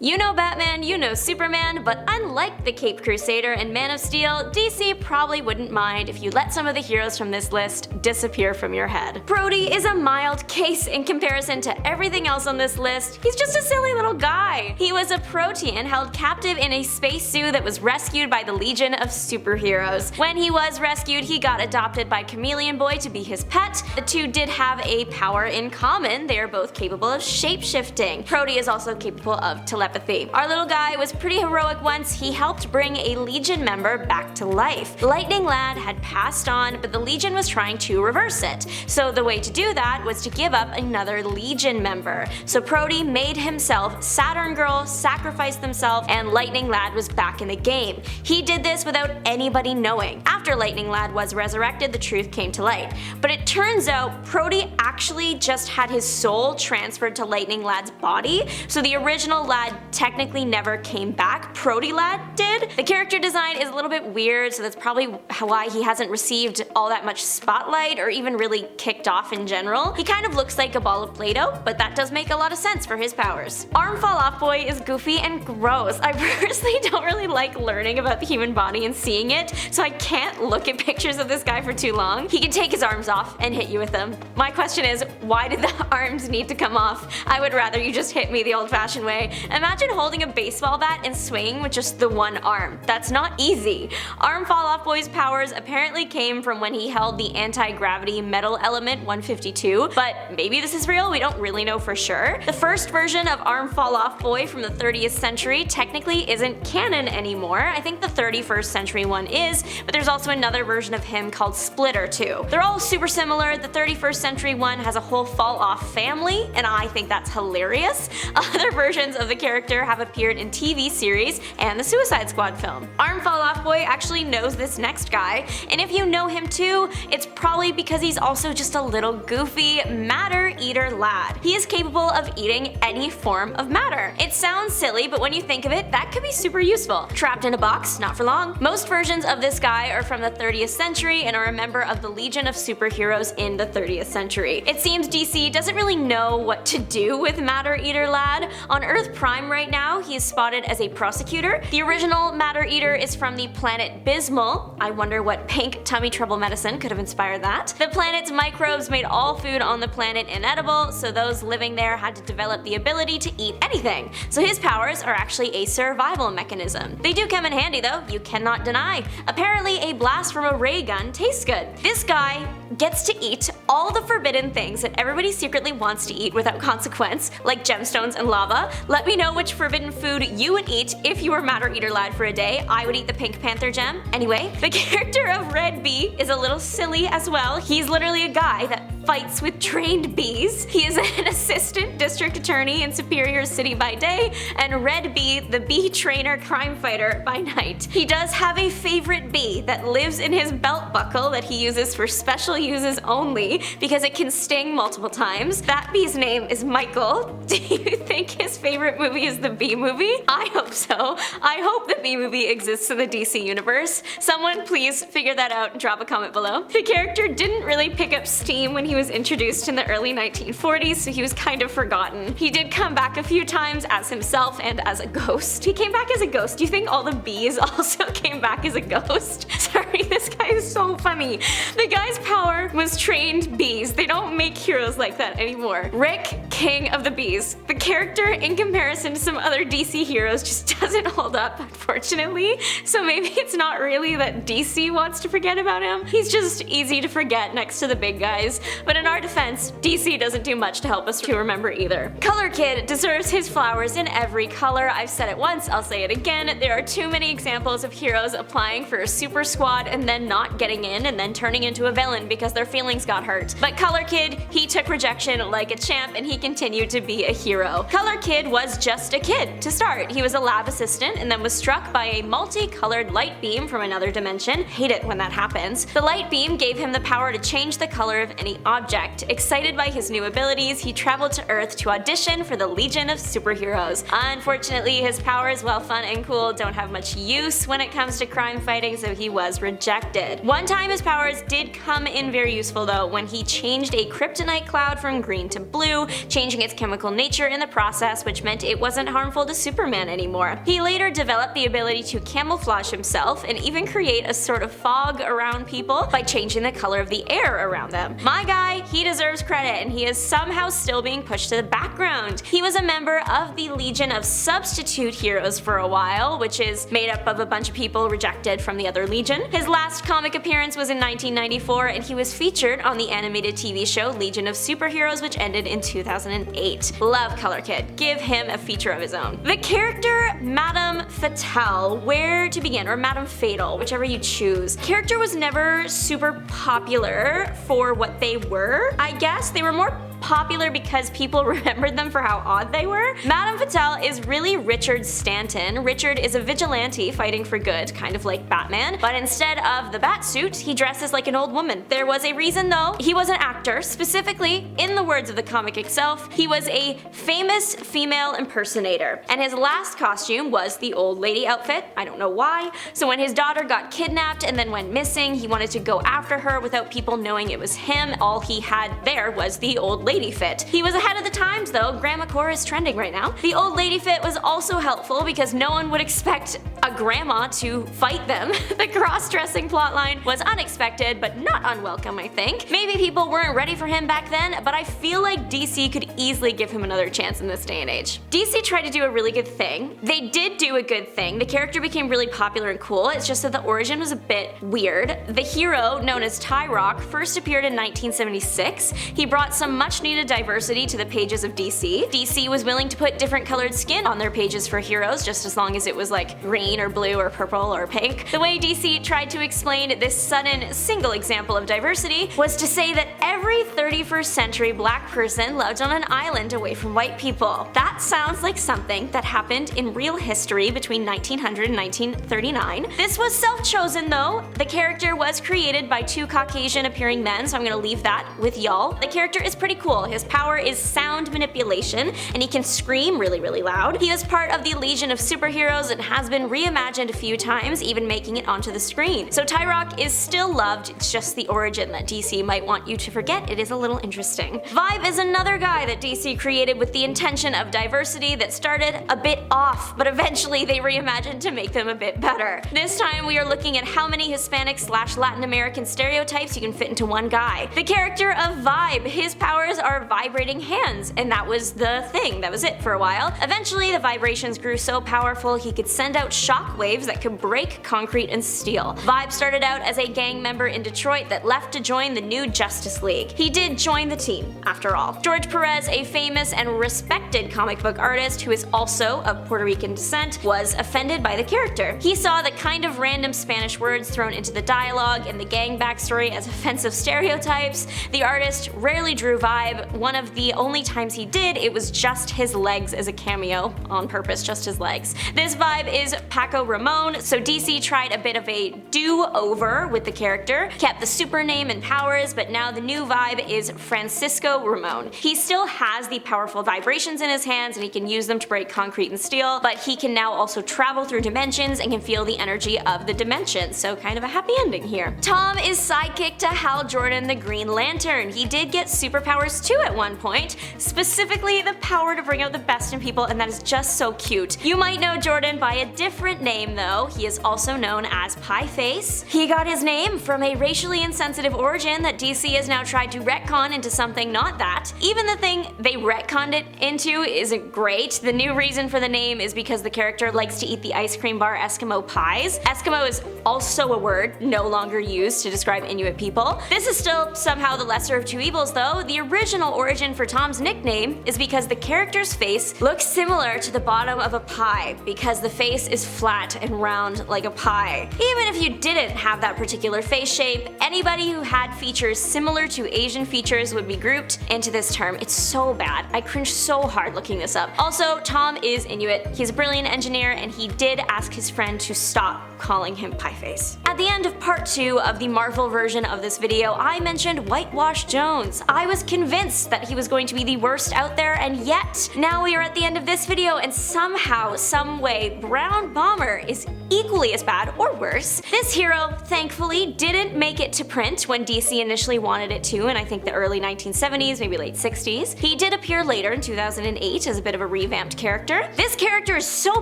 You know Batman, you know Superman, but unlike the Caped Crusader and Man of Steel, DC probably wouldn't mind if you let some of the heroes from this list disappear from your head. Proty is a mild case in comparison to everything else on this list. He's just a silly little guy. He was a Protean held captive in a spacesuit that was rescued by the Legion of Superheroes. When he was rescued, he got adopted by Chameleon Boy to be his pet. The two did have a power in common. They are both capable of shape-shifting. Proty is also capable of telepathy. Our little guy was pretty heroic once. He helped bring a Legion member back to life. Lightning Lad had passed on, but the Legion was trying to reverse it. So the way to do that was to give up another Legion member. So Proty made himself Saturn Girl, sacrificed himself, and Lightning Lad was back in the game. He did this without anybody knowing. After Lightning Lad was resurrected, the truth came to light. But it turns out Proty actually just had his soul transferred to Lightning Lad's body, so the original Lad technically never came back. Proty Lad did. The character design is a little bit weird, so that's probably why he hasn't received all that much spotlight or even really kicked off in general. He kind of looks like a ball of Play-Doh, but that does make a lot of sense for his powers. Arm Fall Off Boy is goofy and gross. I personally don't really like learning about the human body and seeing it, so I can't look at pictures of this guy for too long. He can take his arms off and hit you with them. My question is, why did the arms need to come off? I would rather you just hit me the old-fashioned way. Imagine holding a baseball bat and swinging with just the one arm. That's not easy. Arm Fall Off Boy's powers apparently came from when he held the anti-gravity metal element 152, but maybe this is real, we don't really know for sure. The first version of Arm Fall Off Boy from the 30th century technically isn't canon anymore. I think the 31st century one is, but there's also another version of him called Splitter too. They're all super similar. The 31st century one has a whole fall off family, and I think that's hilarious. Other versions of the character have appeared in TV series and the Suicide Squad film. Arm Fall Off Boy actually knows this next guy, and if you know him too, it's probably because he's also just a little goofy matter eater lad. He is capable of eating any form of matter. It sounds silly, but when you think of it, that could be super useful. Trapped in a box, not for long. Most versions of this guy are from the 30th century and are a member of the Legion of Superheroes in the 30th century. It seems DC doesn't really know what to do with Matter Eater Lad. On Earth Prime right now, he is spotted as a prosecutor. The original Matter Eater is from the planet Bismal. I wonder what pink tummy trouble medicine could have inspired that. The planet's microbes made all food on the planet inedible, so those living there had to develop the ability to eat anything. So his powers are actually a survival mechanism. They do come in handy though, you cannot deny. Apparently a blast from a ray gun tastes good. This guy gets to eat all the forbidden things that everybody secretly wants to eat without consequence, like gemstones and lava. Let me know which forbidden food you would eat if you were Matter Eater Lad for a day. I would eat the Pink Panther gem. Anyway, the character of Red Bee is a little silly as well. He's literally a guy that fights with trained bees. He is an assistant district attorney in Superior City by day, and Red Bee, the bee trainer crime fighter by night. He does have a favorite bee that lives in his belt buckle that he uses for special uses only because it can sting multiple times. That bee's name is Michael. Do you think his favorite movie is the Bee Movie? I hope so. I hope the Bee Movie exists in the DC universe. Someone please figure that out and drop a comment below. The character didn't really pick up steam when he was introduced in the early 1940s, so he was kind of forgotten. He did come back a few times as himself and as a ghost. He came back as a ghost. Do you think all the bees also came back as a ghost? Sorry, this guy is so funny. The guy's power was trained bees. They don't make heroes like that anymore. Rick, king of the bees. The character, in comparison to some other DC heroes, just doesn't hold up, unfortunately. So maybe it's not really that DC wants to forget about him. He's just easy to forget next to the big guys. But in our defense, DC doesn't do much to help us to remember either. Color Kid deserves his flowers in every color. I've said it once, I'll say it again. There are too many examples of heroes applying for a super squad and then not getting in and then turning into a villain because their feelings got hurt. But Color Kid, he took rejection like a champ and he continued to be a hero. Color Kid was just a kid to start. He was a lab assistant and then was struck by a multicolored light beam from another dimension. Hate it when that happens. The light beam gave him the power to change the color of any object. Excited by his new abilities, he traveled to Earth to audition for the Legion of Superheroes. Unfortunately, his powers, while fun and cool, don't have much use when it comes to crime fighting, so he was rejected. One time his powers did come in very useful though, when he changed a kryptonite cloud from green to blue, changing its chemical nature in the process, which meant it wasn't harmful to Superman anymore. He later developed the ability to camouflage himself and even create a sort of fog around people by changing the color of the air around them. My guy, he deserves credit, and he is somehow still being pushed to the background. He was a member of the Legion of Substitute Heroes for a while, which is made up of a bunch of people rejected from the other Legion. His last comic appearance was in 1994, and he was featured on the animated TV show Legion of Superheroes, which ended in 2008. Love Color Kid. Give him a feature of his own. The character Madame Fatale, where to begin, or Madame Fatal, whichever you choose. Character was never super popular for what they were. I guess they were more popular because people remembered them for how odd they were. Madame Fatale is really Richard Stanton. Richard is a vigilante fighting for good, kind of like Batman, but instead of the bat suit, he dresses like an old woman. There was a reason though. He was an actor. Specifically, in the words of the comic itself, he was a famous female impersonator, and his last costume was the old lady outfit. I don't know why. So when his daughter got kidnapped and then went missing, he wanted to go after her without people knowing it was him. All he had there was the old lady fit. He was ahead of the times though. Grandma core is trending right now. The old lady fit was also helpful because no one would expect a grandma to fight them. The cross-dressing plotline was unexpected but not unwelcome, I think. Maybe people weren't ready for him back then, but I feel like DC could easily give him another chance in this day and age. DC tried to do a really good thing. They did do a good thing. The character became really popular and cool. It's just that the origin was a bit weird. The hero, known as Tyroc, first appeared in 1976. He brought some much needed diversity to the pages of DC. DC was willing to put different colored skin on their pages for heroes, just as long as it was like green or blue or purple or pink. The way DC tried to explain this sudden single example of diversity was to say that every 31st century black person lived on an island away from white people. That sounds like something that happened in real history between 1900 and 1939. This was self-chosen though. The character was created by two Caucasian appearing men, so I'm gonna leave that with y'all. The character is pretty cool. His power is sound manipulation, and he can scream really, really loud. He is part of the Legion of Superheroes and has been reimagined a few times, even making it onto the screen. So Tyroc is still loved, it's just the origin that DC might want you to forget. It is a little interesting. Vibe is another guy that DC created with the intention of diversity that started a bit off, but eventually they reimagined to make them a bit better. This time we are looking at how many Hispanic/Latin American stereotypes you can fit into one guy. The character of Vibe, his powers are vibrating hands, and that was the thing. That was it for a while. Eventually the vibrations grew so powerful he could send out shock waves that could break concrete and steel. Vibe started out as a gang member in Detroit that left to join the new Justice League. He did join the team, after all. George Perez, a famous and respected comic book artist who is also of Puerto Rican descent, was offended by the character. He saw the kind of random Spanish words thrown into the dialogue and the gang backstory as offensive stereotypes. The artist rarely drew Vibe. One of the only times he did, it was just his legs as a cameo, on purpose, just his legs. This Vibe is Paco Ramon, so DC tried a bit of a do-over with the character, kept the super name and powers, but now the new Vibe is Francisco Ramon. He still has the powerful vibrations in his hands and he can use them to break concrete and steel, but he can now also travel through dimensions and can feel the energy of the dimensions, so kind of a happy ending here. Tom is sidekick to Hal Jordan, the Green Lantern. He did get superpowers too at one point, specifically the power to bring out the best in people, and that is just so cute. You might know Jordan by a different name though. He is also known as Pie Face. He got his name from a racially insensitive origin that DC has now tried to retcon into something not that. Even the thing they retconned it into isn't great. The new reason for the name is because the character likes to eat the ice cream bar Eskimo pies. Eskimo is also a word no longer used to describe Inuit people. This is still somehow the lesser of two evils though. The original origin for Tom's nickname is because the character's face looks similar to the bottom of a pie, because the face is flat and round like a pie. Even if you didn't have that particular face shape, anybody who had features similar to Asian features would be grouped into this term. It's so bad. I cringe so hard looking this up. Also, Tom is Inuit. He's a brilliant engineer, and he did ask his friend to stop calling him Pieface. At the end of part 2 of the Marvel version of this video, I mentioned Whitewash Jones. I was convinced that he was going to be the worst out there, and yet now we are at the end of this video, and somehow, some way, Brown Bomber is equally as bad or worse. This hero, thankfully, didn't make it to print when DC initially wanted it to in I think the early 1970s, maybe late 60s. He did appear later in 2008 as a bit of a revamped character. This character is so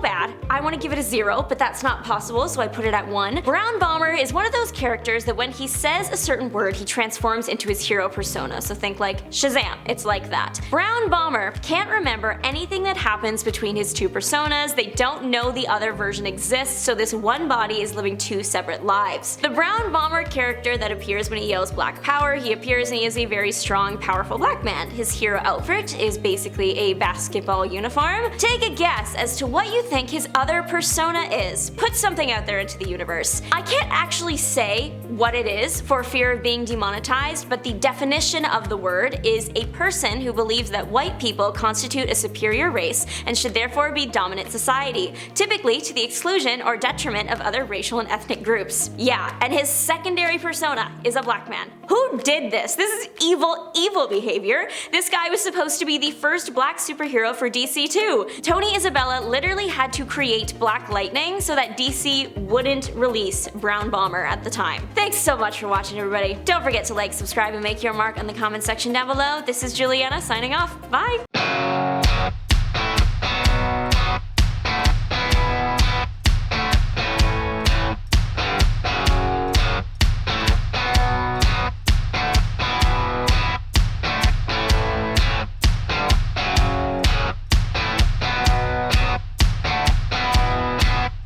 bad, I want to give it a 0, but that's not possible, so I put it at 1. Brown Bomber is one of those characters that when he says a certain word, he transforms into his hero persona, so think like Shazam, it's like that. Brown Bomber can't remember anything that happens between his two personas, they don't know the other version exists, so this one body is living two separate lives. The Brown Bomber character that appears when he yells Black Power, he appears and he is a very strong, powerful black man. His hero outfit is basically a basketball uniform. Take a guess as to what you think his other persona is. Put something out there into the universe. I can't actually say what it is for fear of being demonetized, but the definition of the word is a person who believes that white people constitute a superior race and should therefore be dominant society, typically to the exclusion or detriment of other racial and ethnic groups. Yeah, and his secondary persona is a black man. Who did this? This is evil, evil behavior. This guy was supposed to be the first black superhero for DC too. Tony Isabella literally had to create Black Lightning so that DC wouldn't release Brown Bomber at the time. Thanks so much for watching, everybody. Don't forget to like, subscribe, and make your mark on the comment section down below. This is Juliana signing off. Bye!